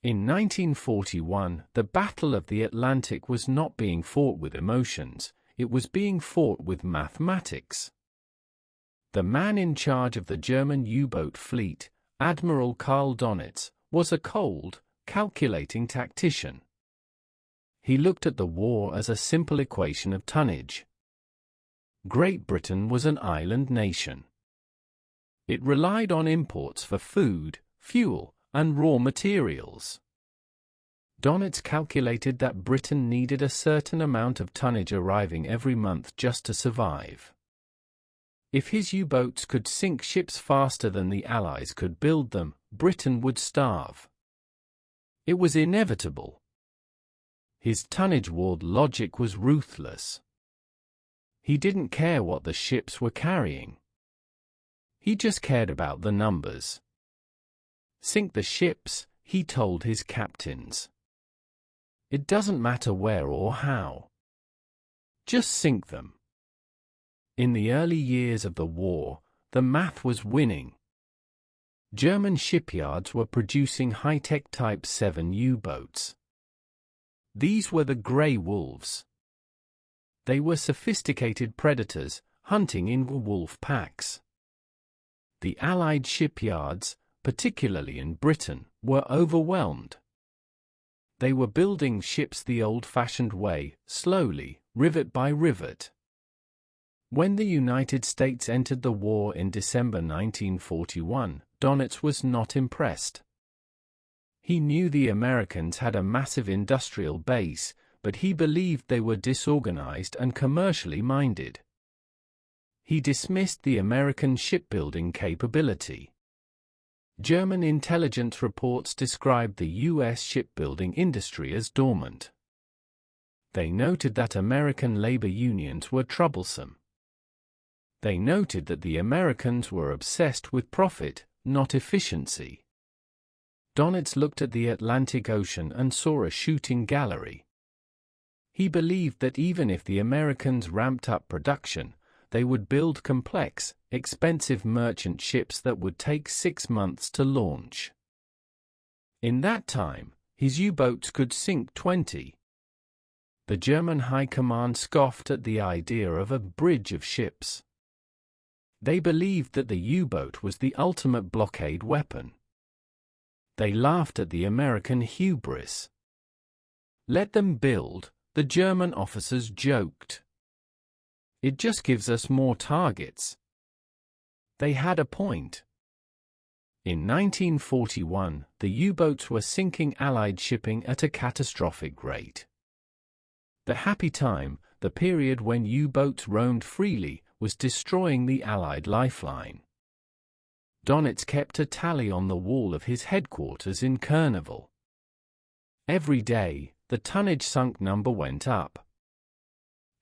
In 1941, the Battle of the Atlantic was not being fought with emotions, it was being fought with mathematics. The man in charge of the German U-boat fleet, Admiral Karl Donitz, was a cold, calculating tactician. He looked at the war as a simple equation of tonnage. Great Britain was an island nation. It relied on imports for food, fuel, and raw materials. Donitz calculated that Britain needed a certain amount of tonnage arriving every month just to survive. If his U-boats could sink ships faster than the Allies could build them, Britain would starve. It was inevitable. His tonnage-walled logic was ruthless. He didn't care what the ships were carrying. He just cared about the numbers. Sink the ships, he told his captains. It doesn't matter where or how. Just sink them. In the early years of the war, the math was winning. German shipyards were producing high-tech Type 7 U-boats. These were the Grey Wolves. They were sophisticated predators, hunting in wolf packs. The Allied shipyards, particularly in Britain, were overwhelmed. They were building ships the old-fashioned way, slowly, rivet by rivet. When the United States entered the war in December 1941, Donitz was not impressed. He knew the Americans had a massive industrial base, but he believed they were disorganized and commercially minded. He dismissed the American shipbuilding capability. German intelligence reports described the U.S. shipbuilding industry as dormant. They noted that American labor unions were troublesome. They noted that the Americans were obsessed with profit, not efficiency. Donitz looked at the Atlantic Ocean and saw a shooting gallery. He believed that even if the Americans ramped up production, they would build complex, expensive merchant ships that would take 6 months to launch. In that time, his U-boats could sink 20. The German High Command scoffed at the idea of a bridge of ships. They believed that the U-boat was the ultimate blockade weapon. They laughed at the American hubris. Let them build, the German officers joked. It just gives us more targets. They had a point. In 1941, the U-boats were sinking Allied shipping at a catastrophic rate. The happy time, the period when U-boats roamed freely, was destroying the Allied lifeline. Donitz kept a tally on the wall of his headquarters in Kerneval. Every day, the tonnage number went up.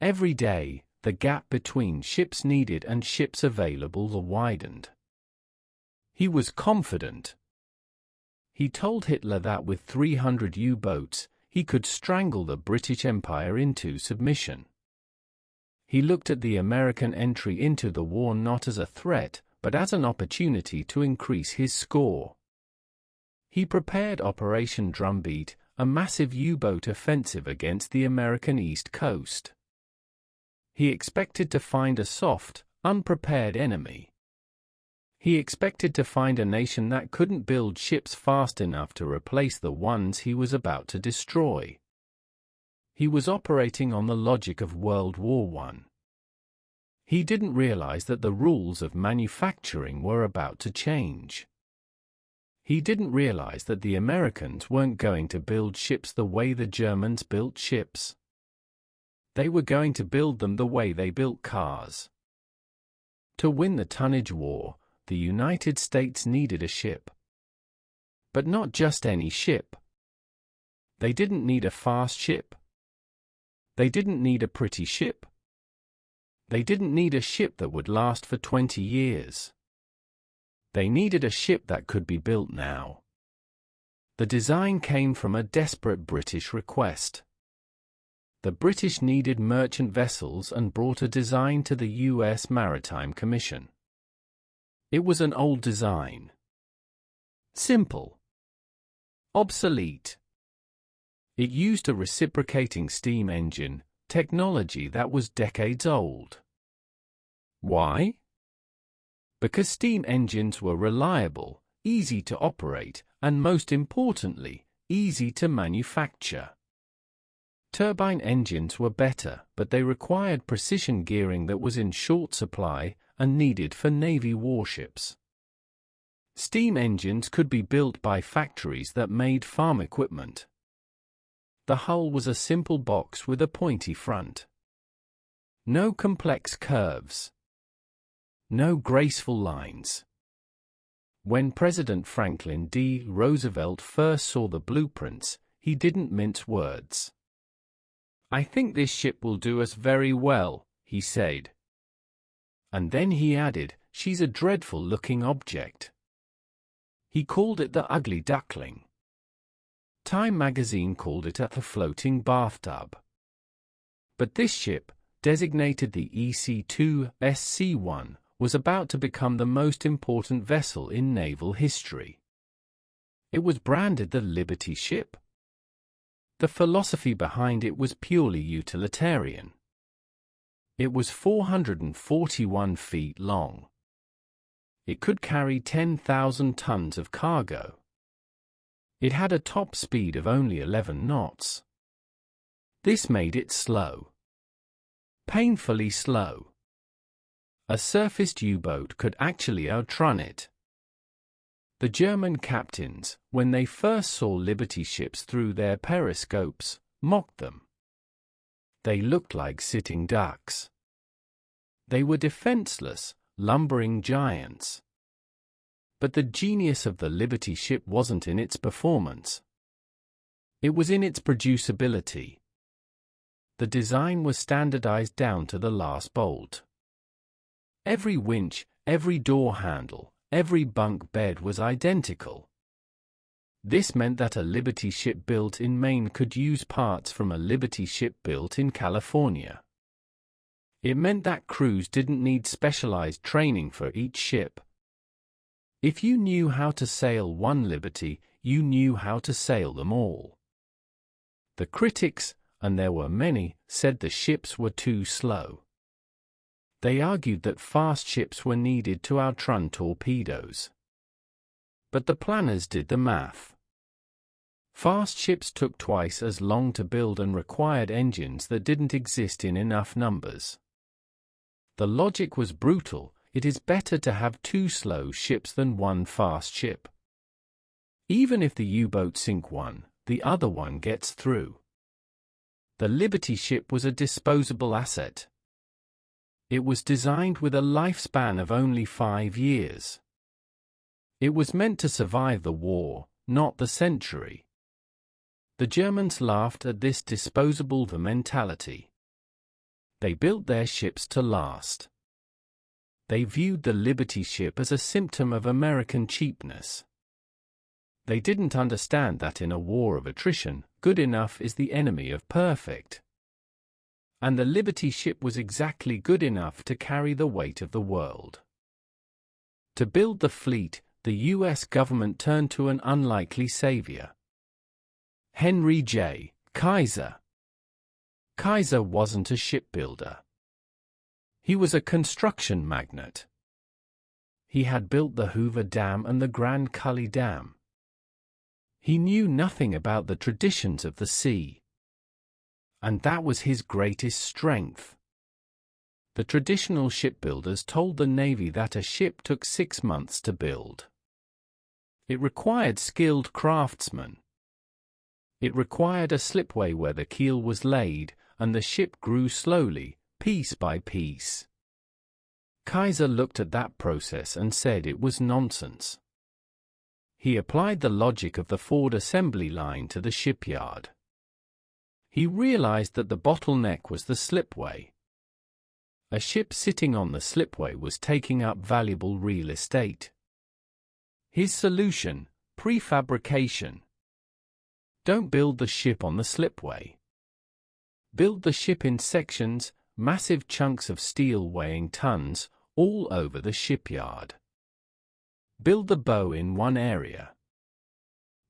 Every day, the gap between ships needed and ships available widened. He was confident. He told Hitler that with 300 U-boats, he could strangle the British Empire into submission. He looked at the American entry into the war not as a threat, but as an opportunity to increase his score. He prepared Operation Drumbeat, a massive U-boat offensive against the American East Coast. He expected to find a soft, unprepared enemy. He expected to find a nation that couldn't build ships fast enough to replace the ones he was about to destroy. He was operating on the logic of World War I. He didn't realize that the rules of manufacturing were about to change. He didn't realize that the Americans weren't going to build ships the way the Germans built ships. They were going to build them the way they built cars. To win the tonnage war, the United States needed a ship. But not just any ship. They didn't need a fast ship. They didn't need a pretty ship. They didn't need a ship that would last for 20 years. They needed a ship that could be built now. The design came from a desperate British request. The British needed merchant vessels and brought a design to the U.S. Maritime Commission. It was an old design. Simple. obsolete. It used a reciprocating steam engine, technology that was decades old. Why? Because steam engines were reliable, easy to operate, and most importantly, easy to manufacture. Turbine engines were better, but they required precision gearing that was in short supply and needed for Navy warships. Steam engines could be built by factories that made farm equipment. The hull was a simple box with a pointy front. No complex curves. No graceful lines. When President Franklin D. Roosevelt first saw the blueprints, he didn't mince words. "I think this ship will do us very well," he said. And then he added, "She's a dreadful-looking object." He called it the ugly duckling. Time magazine called it a floating bathtub. But this ship, designated the EC-2 SC-1, was about to become the most important vessel in naval history. It was branded the Liberty Ship. The philosophy behind it was purely utilitarian. It was 441 feet long. It could carry 10,000 tons of cargo. It had a top speed of only 11 knots. This made it slow. Painfully slow. A surfaced U-boat could actually outrun it. The German captains, when they first saw Liberty ships through their periscopes, mocked them. They looked like sitting ducks. They were defenseless, lumbering giants. But the genius of the Liberty ship wasn't in its performance. It was in its producibility. The design was standardized down to the last bolt. Every winch, every door handle, every bunk bed was identical. This meant that a Liberty ship built in Maine could use parts from a Liberty ship built in California. It meant that crews didn't need specialized training for each ship. If you knew how to sail one Liberty, you knew how to sail them all. The critics, and there were many, said the ships were too slow. They argued that fast ships were needed to outrun torpedoes. But the planners did the math. Fast ships took twice as long to build and required engines that didn't exist in enough numbers. The logic was brutal: it is better to have two slow ships than one fast ship. Even if the U-boat sink one, the other one gets through. The Liberty ship was a disposable asset. It was designed with a lifespan of only 5 years. It was meant to survive the war, not the century. The Germans laughed at this disposable mentality. They built their ships to last. They viewed the Liberty ship as a symptom of American cheapness. They didn't understand that in a war of attrition, good enough is the enemy of perfect. And the Liberty ship was exactly good enough to carry the weight of the world. To build the fleet, the U.S. government turned to an unlikely savior. Henry J. Kaiser. Kaiser wasn't a shipbuilder. He was a construction magnate. He had built the Hoover Dam and the Grand Gully Dam. He knew nothing about the traditions of the sea. And that was his greatest strength. The traditional shipbuilders told the Navy that a ship took 6 months to build. It required skilled craftsmen. It required a slipway where the keel was laid, and the ship grew slowly, piece by piece. Kaiser looked at that process and said it was nonsense. He applied the logic of the Ford assembly line to the shipyard. He realized that the bottleneck was the slipway. A ship sitting on the slipway was taking up valuable real estate. His solution: prefabrication. Don't build the ship on the slipway. Build the ship in sections, massive chunks of steel weighing tons, all over the shipyard. Build the bow in one area.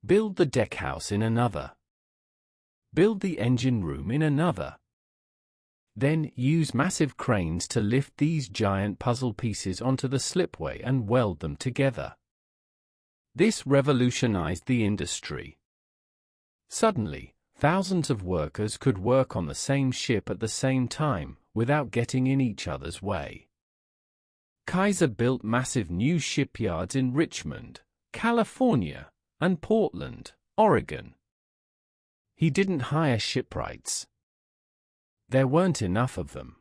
Build the deckhouse in another. Build the engine room in another. Then use massive cranes to lift these giant puzzle pieces onto the slipway and weld them together. This revolutionized the industry. Suddenly, thousands of workers could work on the same ship at the same time, without getting in each other's way. Kaiser built massive new shipyards in Richmond, California, and Portland, Oregon. He didn't hire shipwrights. There weren't enough of them.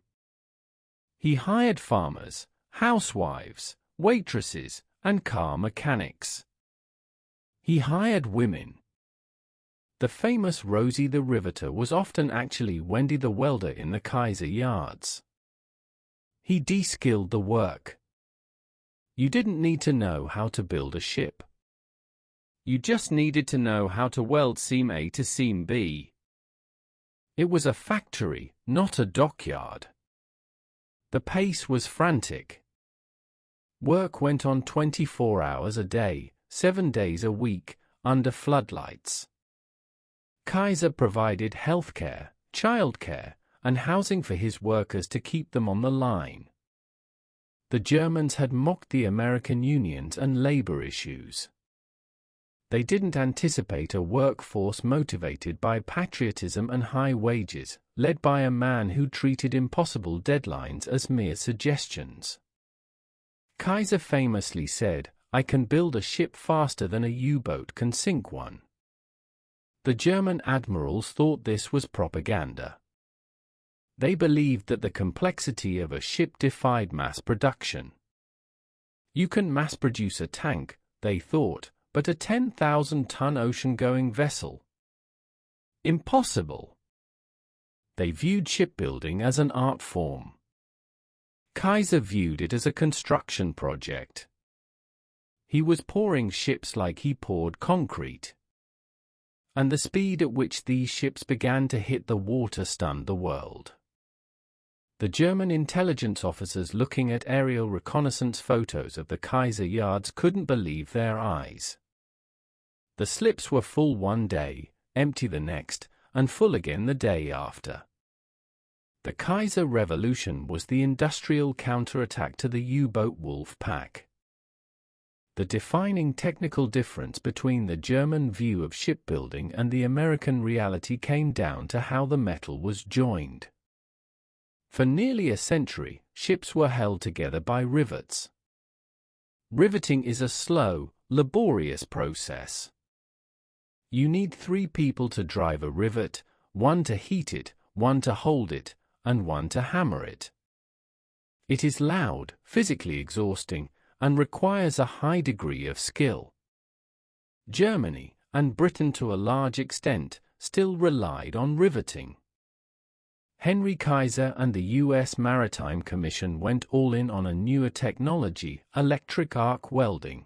He hired farmers, housewives, waitresses, and car mechanics. He hired women. The famous Rosie the Riveter was often actually Wendy the Welder in the Kaiser yards. He de-skilled the work. You didn't need to know how to build a ship. You just needed to know how to weld seam A to seam B. It was a factory, not a dockyard. The pace was frantic. Work went on 24 hours a day, 7 days a week, under floodlights. Kaiser provided healthcare, childcare, and housing for his workers to keep them on the line. The Germans had mocked the American unions and labor issues. They didn't anticipate a workforce motivated by patriotism and high wages, led by a man who treated impossible deadlines as mere suggestions. Kaiser famously said, "I can build a ship faster than a U-boat can sink one." The German admirals thought this was propaganda. They believed that the complexity of a ship defied mass production. You can mass-produce a tank, they thought, but a 10,000-ton ocean-going vessel? Impossible. They viewed shipbuilding as an art form. Kaiser viewed it as a construction project. He was pouring ships like he poured concrete. And the speed at which these ships began to hit the water stunned the world. The German intelligence officers looking at aerial reconnaissance photos of the Kaiser yards couldn't believe their eyes. The slips were full one day, empty the next, and full again the day after. The Kaiser Revolution was the industrial counterattack to the U-boat wolf pack. The defining technical difference between the German view of shipbuilding and the American reality came down to how the metal was joined. For nearly a century, ships were held together by rivets. Riveting is a slow, laborious process. You need 3 people to drive a rivet, 1 to heat it, 1 to hold it, and 1 to hammer it. It is loud, physically exhausting, and requires a high degree of skill. Germany, and Britain to a large extent, still relied on riveting. Henry Kaiser and the U.S. Maritime Commission went all in on a newer technology, electric arc welding.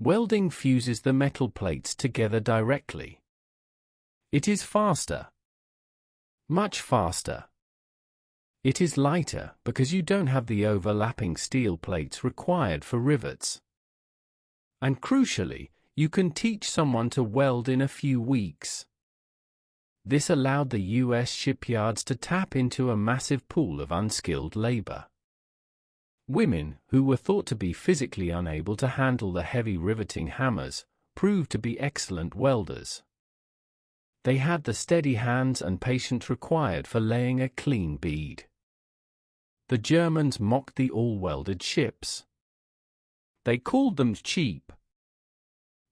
Welding fuses the metal plates together directly. It is faster. Much faster. It is lighter because you don't have the overlapping steel plates required for rivets. And crucially, you can teach someone to weld in a few weeks. This allowed the U.S. shipyards to tap into a massive pool of unskilled labor. Women, who were thought to be physically unable to handle the heavy riveting hammers, proved to be excellent welders. They had the steady hands and patience required for laying a clean bead. The Germans mocked the all-welded ships. They called them cheap.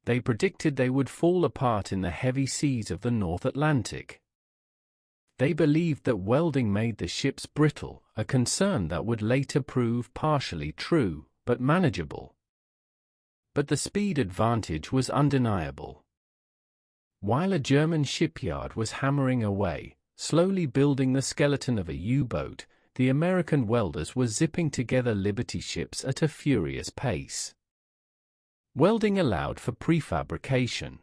They predicted they would fall apart in the heavy seas of the North Atlantic. They believed that welding made the ships brittle, a concern that would later prove partially true, but manageable. But the speed advantage was undeniable. While a German shipyard was hammering away, slowly building the skeleton of a U-boat, the American welders were zipping together Liberty ships at a furious pace. Welding allowed for prefabrication.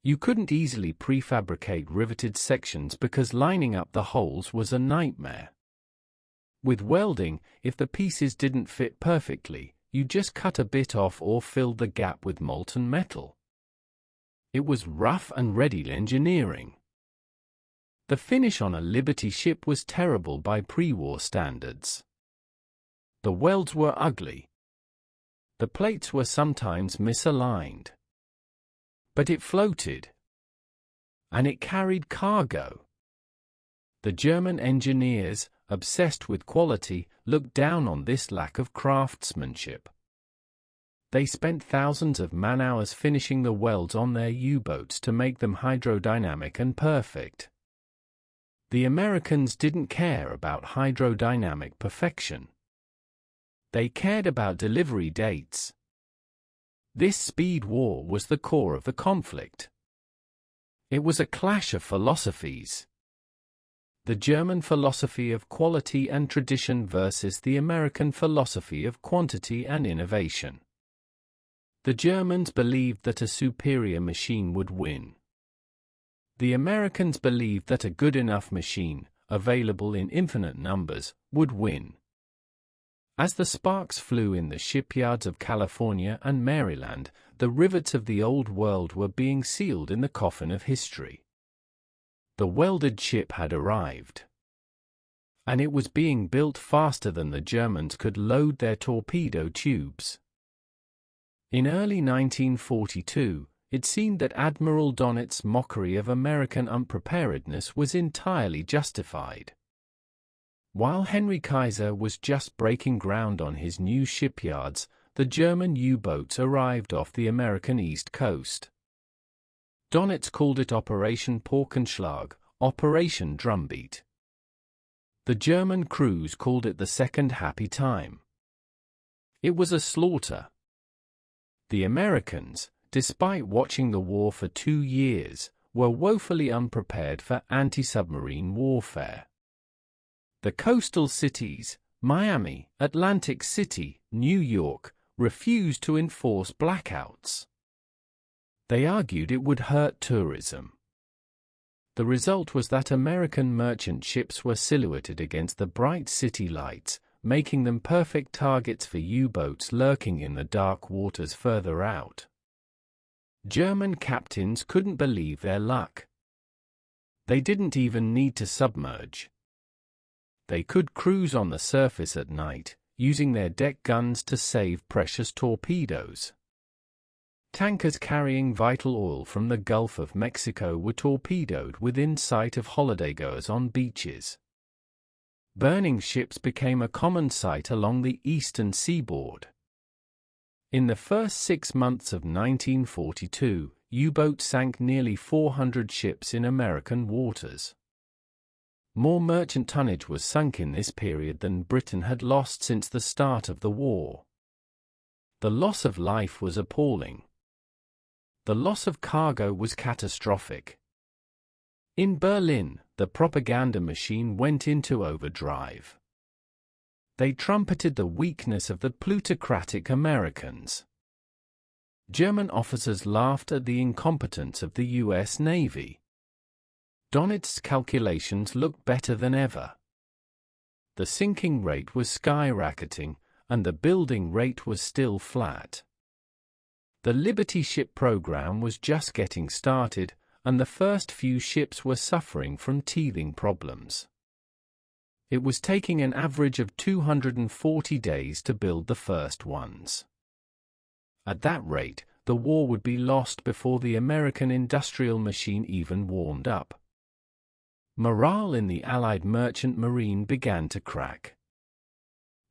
You couldn't easily prefabricate riveted sections because lining up the holes was a nightmare. With welding, if the pieces didn't fit perfectly, you just cut a bit off or filled the gap with molten metal. It was rough and ready engineering. The finish on a Liberty ship was terrible by pre-war standards. The welds were ugly. The plates were sometimes misaligned. But it floated. And it carried cargo. The German engineers, obsessed with quality, looked down on this lack of craftsmanship. They spent thousands of man-hours finishing the welds on their U-boats to make them hydrodynamic and perfect. The Americans didn't care about hydrodynamic perfection. They cared about delivery dates. This speed war was the core of the conflict. It was a clash of philosophies. The German philosophy of quality and tradition versus the American philosophy of quantity and innovation. The Germans believed that a superior machine would win. The Americans believed that a good enough machine, available in infinite numbers, would win. As the sparks flew in the shipyards of California and Maryland, the rivets of the old world were being sealed in the coffin of history. The welded ship had arrived. And it was being built faster than the Germans could load their torpedo tubes. In early 1942, it seemed that Admiral Donit's mockery of American unpreparedness was entirely justified. While Henry Kaiser was just breaking ground on his new shipyards, the German U-boats arrived off the American East Coast. Donitz called it Operation Paukenschlag, Operation Drumbeat. The German crews called it the Second Happy Time. It was a slaughter. The Americans, despite watching the war for 2 years, were woefully unprepared for anti-submarine warfare. The coastal cities, Miami, Atlantic City, New York, refused to enforce blackouts. They argued it would hurt tourism. The result was that American merchant ships were silhouetted against the bright city lights, making them perfect targets for U-boats lurking in the dark waters further out. German captains couldn't believe their luck. They didn't even need to submerge. They could cruise on the surface at night, using their deck guns to save precious torpedoes. Tankers carrying vital oil from the Gulf of Mexico were torpedoed within sight of holidaygoers on beaches. Burning ships became a common sight along the eastern seaboard. In the first 6 months of 1942, U-boats sank nearly 400 ships in American waters. More merchant tonnage was sunk in this period than Britain had lost since the start of the war. The loss of life was appalling. The loss of cargo was catastrophic. In Berlin, the propaganda machine went into overdrive. They trumpeted the weakness of the plutocratic Americans. German officers laughed at the incompetence of the U.S. Navy. Donitz's calculations looked better than ever. The sinking rate was skyrocketing, and the building rate was still flat. The Liberty ship program was just getting started, and the first few ships were suffering from teething problems. It was taking an average of 240 days to build the first ones. At that rate, the war would be lost before the American industrial machine even warmed up. Morale in the Allied merchant marine began to crack.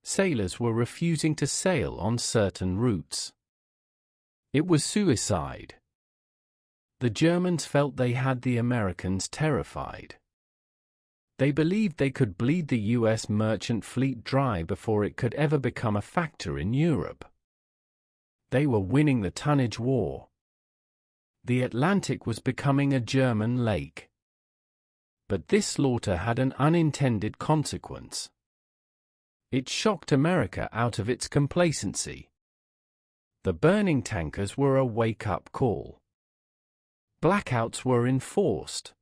Sailors were refusing to sail on certain routes. It was suicide. The Germans felt they had the Americans terrified. They believed they could bleed the U.S. merchant fleet dry before it could ever become a factor in Europe. They were winning the tonnage war. The Atlantic was becoming a German lake. But this slaughter had an unintended consequence. It shocked America out of its complacency. The burning tankers were a wake-up call. Blackouts were enforced.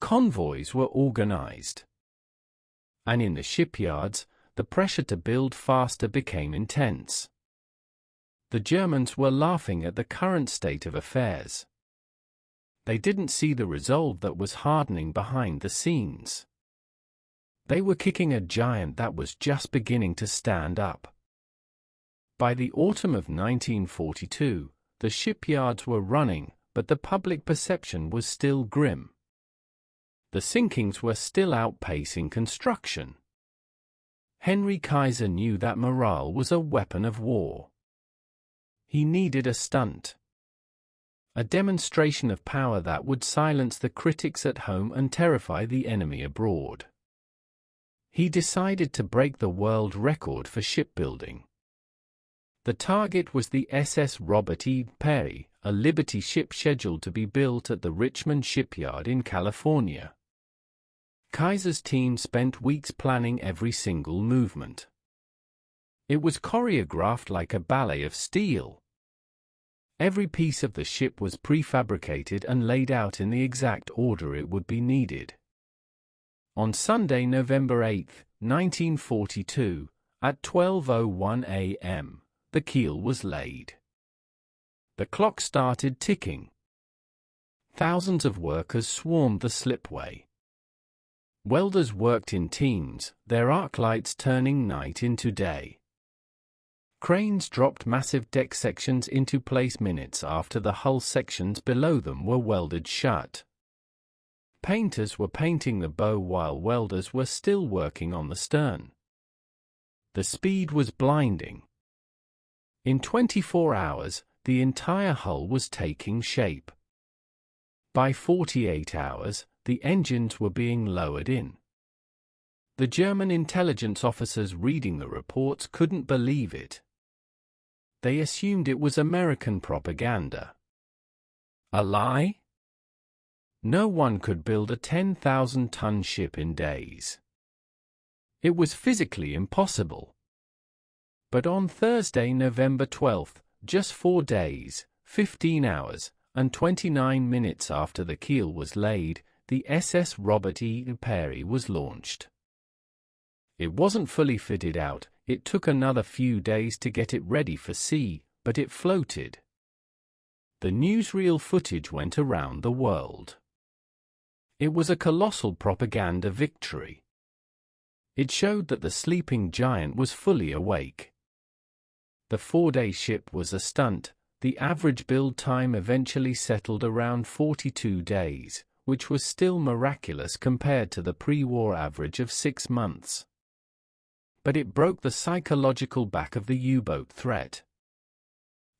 Convoys were organized. And in the shipyards, the pressure to build faster became intense. The Germans were laughing at the current state of affairs. They didn't see the resolve that was hardening behind the scenes. They were kicking a giant that was just beginning to stand up. By the autumn of 1942, the shipyards were running, but the public perception was still grim. The sinkings were still outpacing construction. Henry Kaiser knew that morale was a weapon of war. He needed a stunt. A demonstration of power that would silence the critics at home and terrify the enemy abroad. He decided to break the world record for shipbuilding. The target was the SS Robert E. Peary, a Liberty ship scheduled to be built at the Richmond shipyard in California. Kaiser's team spent weeks planning every single movement. It was choreographed like a ballet of steel. Every piece of the ship was prefabricated and laid out in the exact order it would be needed. On Sunday, November 8, 1942, at 12:01 a.m., the keel was laid. The clock started ticking. Thousands of workers swarmed the slipway. Welders worked in teams, their arc lights turning night into day. Cranes dropped massive deck sections into place minutes after the hull sections below them were welded shut. Painters were painting the bow while welders were still working on the stern. The speed was blinding. In 24 hours, the entire hull was taking shape. By 48 hours, the engines were being lowered in. The German intelligence officers reading the reports couldn't believe it. They assumed it was American propaganda. A lie? No one could build a 10,000-ton ship in days. It was physically impossible. But on Thursday, November 12, just 4 days, 15 hours, and 29 minutes after the keel was laid, the SS Robert E. Peary was launched. It wasn't fully fitted out. It took another few days to get it ready for sea, but it floated. The newsreel footage went around the world. It was a colossal propaganda victory. It showed that the sleeping giant was fully awake. The 4-day ship was a stunt. The average build time eventually settled around 42 days, which was still miraculous compared to the pre-war average of 6 months. But it broke the psychological back of the U-boat threat.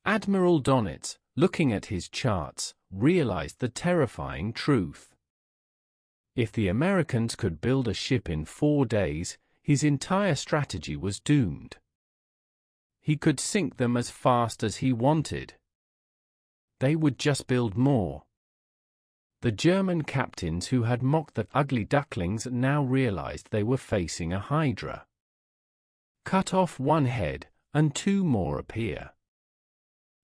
Admiral Donitz, looking at his charts, realized the terrifying truth. If the Americans could build a ship in 4 days, his entire strategy was doomed. He could sink them as fast as he wanted. They would just build more. The German captains who had mocked the ugly ducklings now realized they were facing a hydra. Cut off one head, and 2 more appear.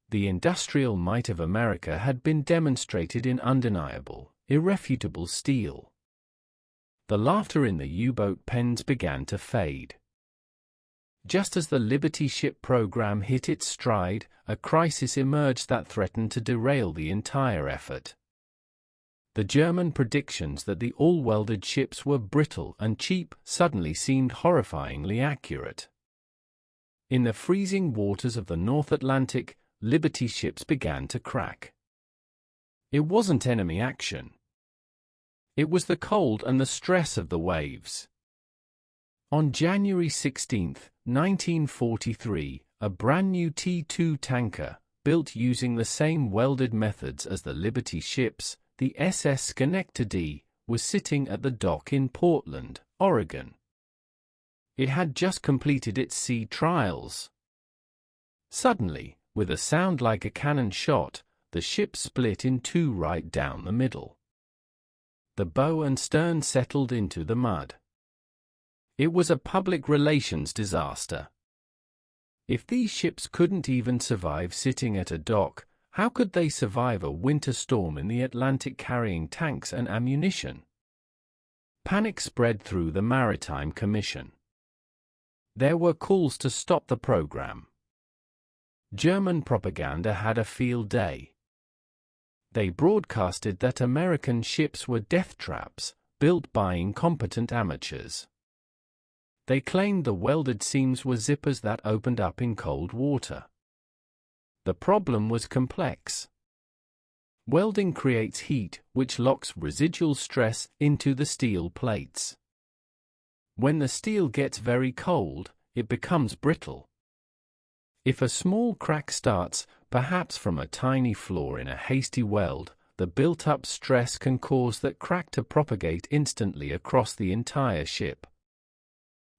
The industrial might of America had been demonstrated in undeniable, irrefutable steel. The laughter in the U-boat pens began to fade. Just as the Liberty ship program hit its stride, a crisis emerged that threatened to derail the entire effort. The German predictions that the all-welded ships were brittle and cheap suddenly seemed horrifyingly accurate. In the freezing waters of the North Atlantic, Liberty ships began to crack. It wasn't enemy action. It was the cold and the stress of the waves. On January 16, 1943, a brand-new T-2 tanker, built using the same welded methods as the Liberty ships, the SS Schenectady, was sitting at the dock in Portland, Oregon. It had just completed its sea trials. Suddenly, with a sound like a cannon shot, the ship split in 2 right down the middle. The bow and stern settled into the mud. It was a public relations disaster. If these ships couldn't even survive sitting at a dock, how could they survive a winter storm in the Atlantic carrying tanks and ammunition? Panic spread through the Maritime Commission. There were calls to stop the program. German propaganda had a field day. They broadcasted that American ships were death traps, built by incompetent amateurs. They claimed the welded seams were zippers that opened up in cold water. The problem was complex. Welding creates heat, which locks residual stress into the steel plates. When the steel gets very cold, it becomes brittle. If a small crack starts, perhaps from a tiny flaw in a hasty weld, the built-up stress can cause that crack to propagate instantly across the entire ship.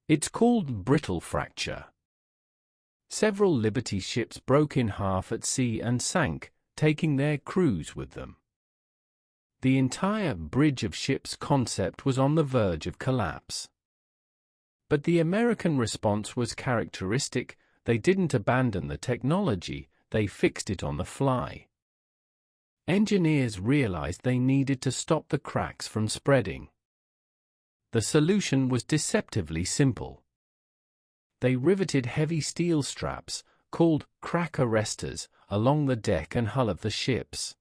It's called brittle fracture. Several Liberty ships broke in half at sea and sank, taking their crews with them. The entire bridge of ships concept was on the verge of collapse. But the American response was characteristic. They didn't abandon the technology, they fixed it on the fly. Engineers realized they needed to stop the cracks from spreading. The solution was deceptively simple. They riveted heavy steel straps, called crack arresters, along the deck and hull of the ships.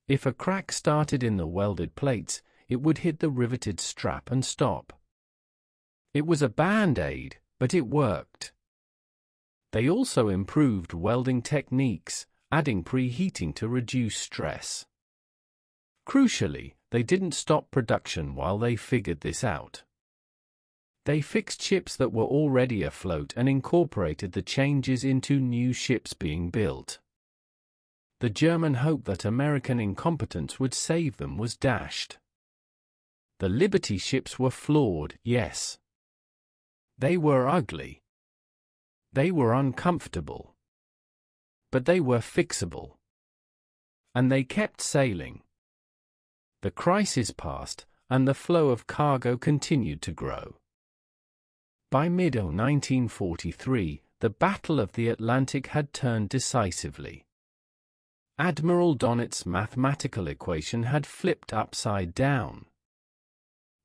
If a crack started in the welded plates, it would hit the riveted strap and stop. It was a band-aid, but it worked. They also improved welding techniques, adding preheating to reduce stress. Crucially, they didn't stop production while they figured this out. They fixed ships that were already afloat and incorporated the changes into new ships being built. The German hope that American incompetence would save them was dashed. The Liberty ships were flawed, yes. They were ugly. They were uncomfortable. But they were fixable. And they kept sailing. The crisis passed, and the flow of cargo continued to grow. By mid-1943, the Battle of the Atlantic had turned decisively. Admiral Donit's mathematical equation had flipped upside down.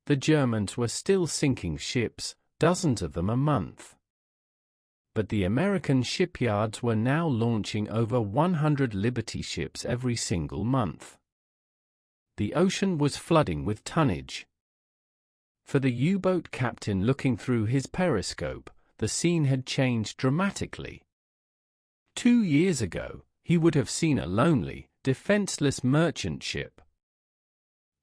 The Germans were still sinking ships, dozens of them a month. But the American shipyards were now launching over 100 Liberty ships every single month. The ocean was flooding with tonnage. For the U-boat captain looking through his periscope, the scene had changed dramatically. 2 years ago, he would have seen a lonely, defenseless merchant ship.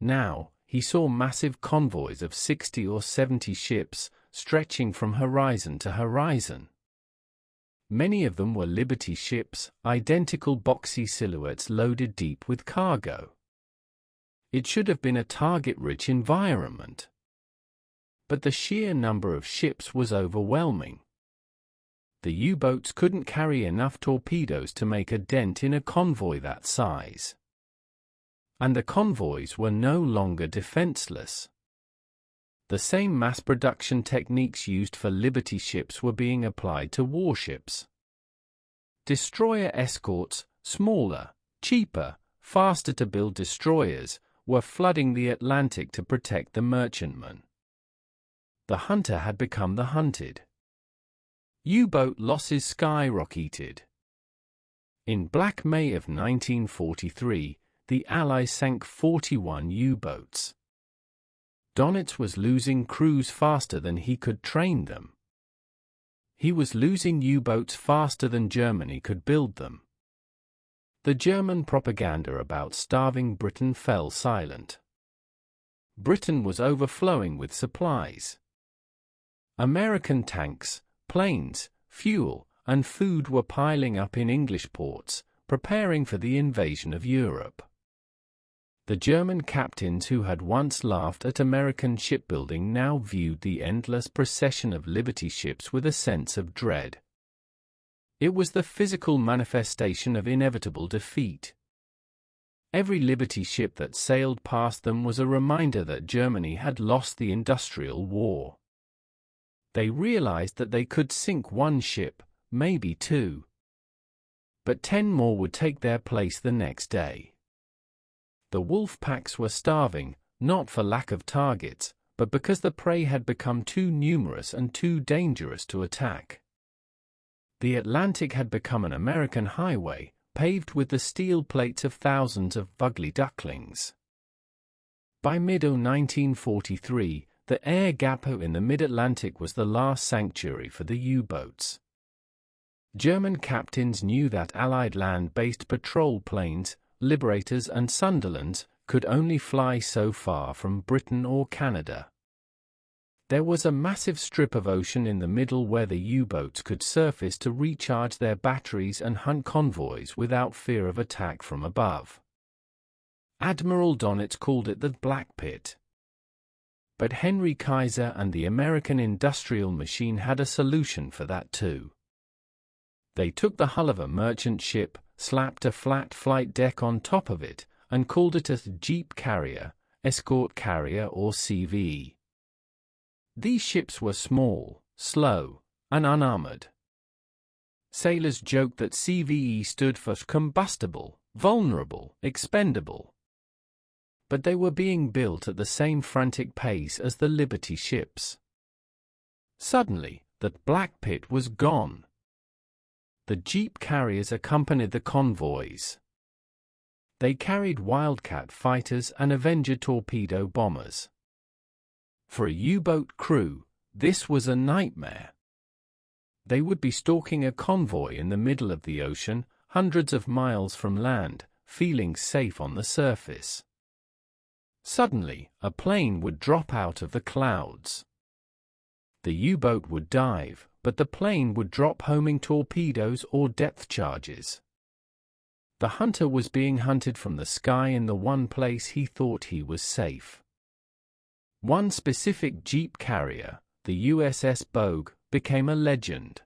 Now, he saw massive convoys of 60 or 70 ships, stretching from horizon to horizon. Many of them were Liberty ships, identical boxy silhouettes loaded deep with cargo. It should have been a target-rich environment. But the sheer number of ships was overwhelming. The U-boats couldn't carry enough torpedoes to make a dent in a convoy that size. And the convoys were no longer defenseless. The same mass production techniques used for Liberty ships were being applied to warships. Destroyer escorts, smaller, cheaper, faster to build destroyers, were flooding the Atlantic to protect the merchantman. The hunter had become the hunted. U-boat losses skyrocketed. In Black May of 1943, the Allies sank 41 U-boats. Donitz was losing crews faster than he could train them. He was losing U-boats faster than Germany could build them. The German propaganda about starving Britain fell silent. Britain was overflowing with supplies. American tanks, planes, fuel, and food were piling up in English ports, preparing for the invasion of Europe. The German captains who had once laughed at American shipbuilding now viewed the endless procession of Liberty ships with a sense of dread. It was the physical manifestation of inevitable defeat. Every Liberty ship that sailed past them was a reminder that Germany had lost the industrial war. They realized that they could sink one ship, maybe two. But 10 more would take their place the next day. The wolf packs were starving, not for lack of targets, but because the prey had become too numerous and too dangerous to attack. The Atlantic had become an American highway, paved with the steel plates of thousands of ugly ducklings. By mid-1943, the air gap in the mid-Atlantic was the last sanctuary for the U-boats. German captains knew that Allied land-based patrol planes, Liberators and Sunderlands, could only fly so far from Britain or Canada. There was a massive strip of ocean in the middle where the U-boats could surface to recharge their batteries and hunt convoys without fear of attack from above. Admiral Donitz called it the Black Pit. But Henry Kaiser and the American industrial machine had a solution for that too. They took the hull of a merchant ship, slapped a flat flight deck on top of it, and called it a jeep carrier, escort carrier or CVE. These ships were small, slow, and unarmored. Sailors joked that CVE stood for combustible, vulnerable, expendable. But they were being built at the same frantic pace as the Liberty ships. Suddenly, that Black Pit was gone. The jeep carriers accompanied the convoys. They carried Wildcat fighters and Avenger torpedo bombers. For a U-boat crew, this was a nightmare. They would be stalking a convoy in the middle of the ocean, hundreds of miles from land, feeling safe on the surface. Suddenly, a plane would drop out of the clouds. The U-boat would dive, but the plane would drop homing torpedoes or depth charges. The hunter was being hunted from the sky in the one place he thought he was safe. One specific jeep carrier, the USS Bogue, became a legend.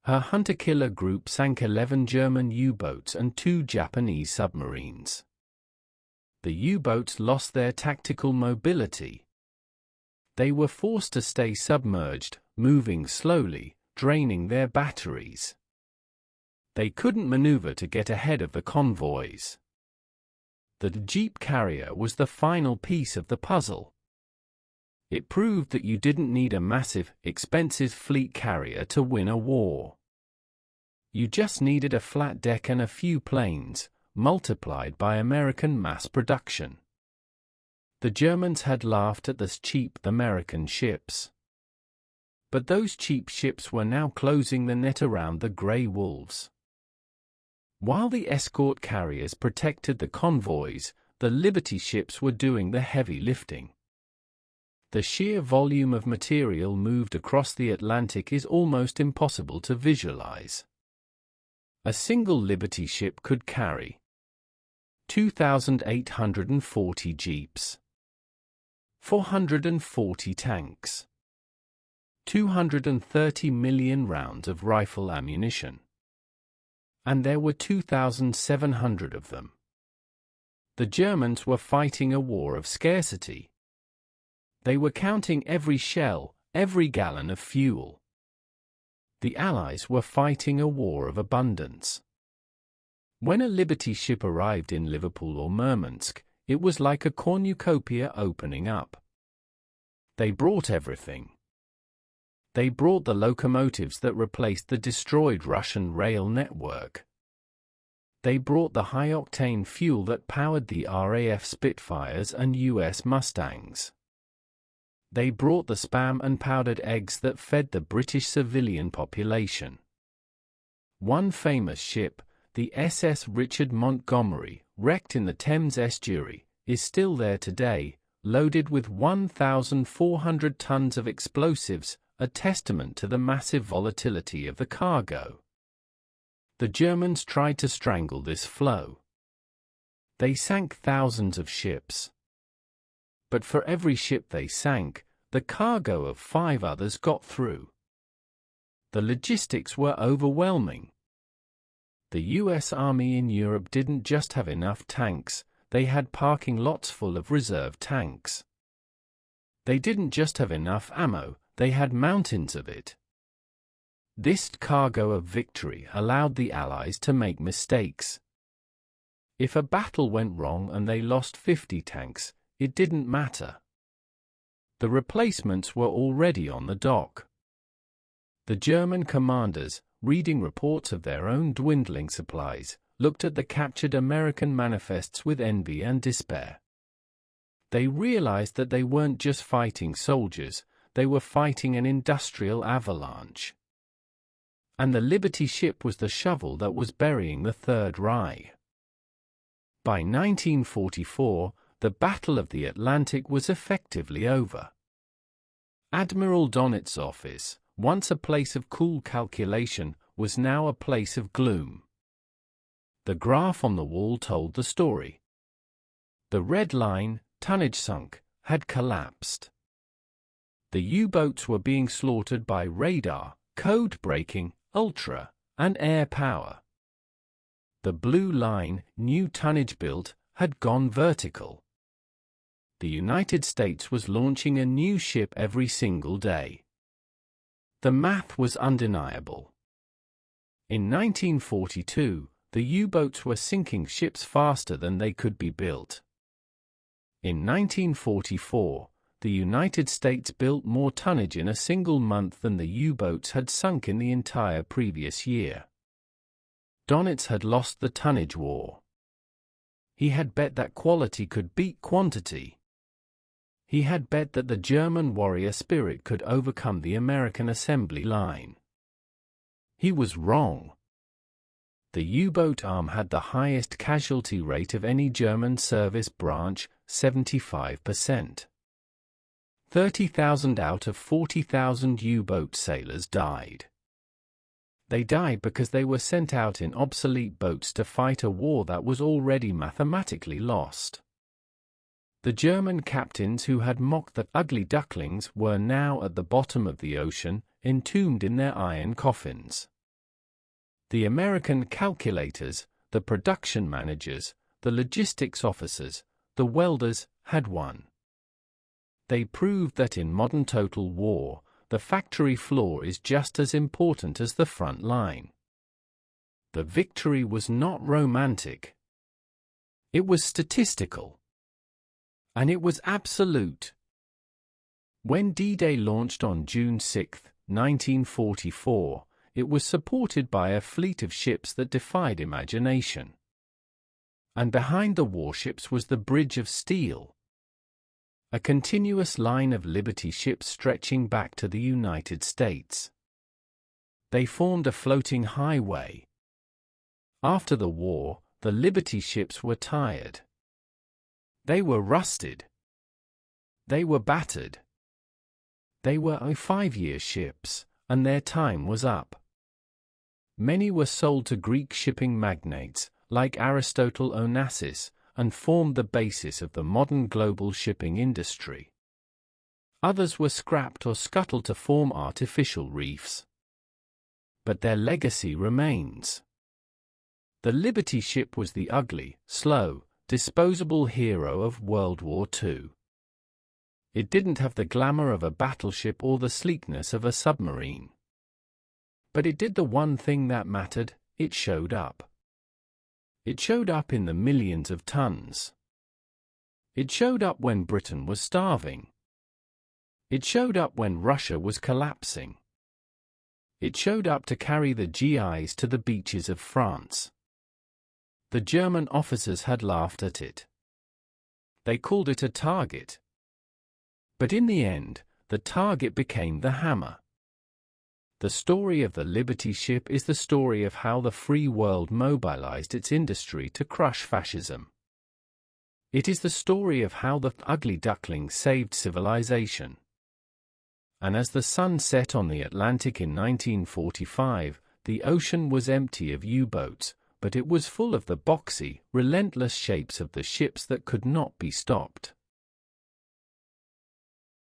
Her hunter-killer group sank 11 German U-boats and 2 Japanese submarines. The U-boats lost their tactical mobility. They were forced to stay submerged, moving slowly, draining their batteries. They couldn't maneuver to get ahead of the convoys. The jeep carrier was the final piece of the puzzle. It proved that you didn't need a massive, expensive fleet carrier to win a war. You just needed a flat deck and a few planes, multiplied by American mass production. The Germans had laughed at the cheap American ships. But those cheap ships were now closing the net around the Grey Wolves. While the escort carriers protected the convoys, the Liberty ships were doing the heavy lifting. The sheer volume of material moved across the Atlantic is almost impossible to visualize. A single Liberty ship could carry 2,840 jeeps, 440 tanks, 230 million rounds of rifle ammunition. And there were 2,700 of them. The Germans were fighting a war of scarcity. They were counting every shell, every gallon of fuel. The Allies were fighting a war of abundance. When a Liberty ship arrived in Liverpool or Murmansk, it was like a cornucopia opening up. They brought everything. They brought the locomotives that replaced the destroyed Russian rail network. They brought the high-octane fuel that powered the RAF Spitfires and US Mustangs. They brought the spam and powdered eggs that fed the British civilian population. One famous ship, the SS Richard Montgomery, wrecked in the Thames estuary, is still there today, loaded with 1,400 tons of explosives, a testament to the massive volatility of the cargo. The Germans tried to strangle this flow. They sank thousands of ships. But for every ship they sank, the cargo of 5 others got through. The logistics were overwhelming. The US Army in Europe didn't just have enough tanks, they had parking lots full of reserve tanks. They didn't just have enough ammo, they had mountains of it. This cargo of victory allowed the Allies to make mistakes. If a battle went wrong and they lost 50 tanks, it didn't matter. The replacements were already on the dock. The German commanders, reading reports of their own dwindling supplies, looked at the captured American manifests with envy and despair. They realized that they weren't just fighting soldiers, they were fighting an industrial avalanche. And the Liberty ship was the shovel that was burying the Third Reich. By 1944, the Battle of the Atlantic was effectively over. Admiral Donit's office, once a place of cool calculation, was now a place of gloom. The graph on the wall told the story. The red line, tonnage sunk, had collapsed. The U-boats were being slaughtered by radar, code-breaking, ultra, and air power. The blue line, new tonnage built, had gone vertical. The United States was launching a new ship every single day. The math was undeniable. In 1942, the U-boats were sinking ships faster than they could be built. In 1944, the United States built more tonnage in a single month than the U-boats had sunk in the entire previous year. Donitz had lost the tonnage war. He had bet that quality could beat quantity. He had bet that the German warrior spirit could overcome the American assembly line. He was wrong. The U-boat arm had the highest casualty rate of any German service branch, 75%. 30,000 out of 40,000 U-boat sailors died. They died because they were sent out in obsolete boats to fight a war that was already mathematically lost. The German captains who had mocked the ugly ducklings were now at the bottom of the ocean, entombed in their iron coffins. The American calculators, the production managers, the logistics officers, the welders, had won. They proved that in modern total war, the factory floor is just as important as the front line. The victory was not romantic. It was statistical. And it was absolute. When D-Day launched on June 6, 1944, it was supported by a fleet of ships that defied imagination. And behind the warships was the Bridge of Steel, a continuous line of Liberty ships stretching back to the United States. They formed a floating highway. After the war, the Liberty ships were tired. They were rusted. They were battered. They were 5-year ships, and their time was up. Many were sold to Greek shipping magnates, like Aristotle Onassis, and formed the basis of the modern global shipping industry. Others were scrapped or scuttled to form artificial reefs. But their legacy remains. The Liberty ship was the ugly, slow, disposable hero of World War II. It didn't have the glamour of a battleship or the sleekness of a submarine. But it did the one thing that mattered: it showed up. It showed up in the millions of tons. It showed up when Britain was starving. It showed up when Russia was collapsing. It showed up to carry the GIs to the beaches of France. The German officers had laughed at it. They called it a target. But in the end, the target became the hammer. The story of the Liberty ship is the story of how the free world mobilized its industry to crush fascism. It is the story of how the ugly duckling saved civilization. And as the sun set on the Atlantic in 1945, the ocean was empty of U-boats, but it was full of the boxy, relentless shapes of the ships that could not be stopped.